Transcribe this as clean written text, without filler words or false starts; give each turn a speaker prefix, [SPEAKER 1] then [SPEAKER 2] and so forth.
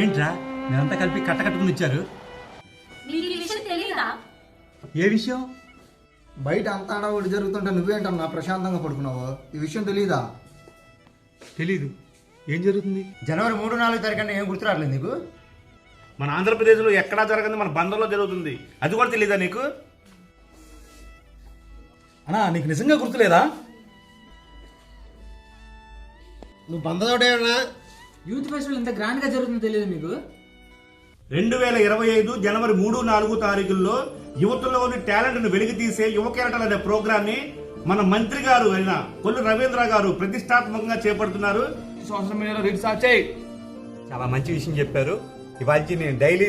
[SPEAKER 1] ఏంట్రా మీరంతా కలిపి కట్టకట్టుకుని ఇచ్చారు? ఏ విషయం?
[SPEAKER 2] బయట అంత ఆడవాడు జరుగుతుంటే నువ్వేంటన్నా ప్రశాంతంగా పడుకున్నావు? ఈ విషయం తెలీదా?
[SPEAKER 1] తెలీదు. ఏం జరుగుతుంది?
[SPEAKER 2] జనవరి 3, 4 తారీఖున ఏం గుర్తురాట్లేదు నీకు?
[SPEAKER 3] మన ఆంధ్రప్రదేశ్లో ఎక్కడా జరగదు, మన బందర్లో జరుగుతుంది. అది కూడా తెలీదా నీకు?
[SPEAKER 1] అన్నా నీకు నిజంగా గుర్తులేదా?
[SPEAKER 2] నువ్వు బందరోడేనా?
[SPEAKER 4] యూత్ ఫెస్టివల్ ఎంత గ్రాండ్ గా జరుగుతుందో తెలియదు మీకు?
[SPEAKER 3] 2025 జనవరి 3, 4 తారీఖుల్లో యువతలోని టాలెంట్ ను వెలికి తీసే యువ కెరటలు అనే ప్రోగ్రామ్ ని మన మంత్రి గారు అయిన కొల్లు రవీంద్ర గారు ప్రతిష్టాత్మకంగా చేపడుతున్నారు. సోషల్ మీడియాలో రీల్స్ వచ్చాయి.
[SPEAKER 1] చాలా మంచి విషయం చెప్పారు. ఇవాళ నేను డైలీ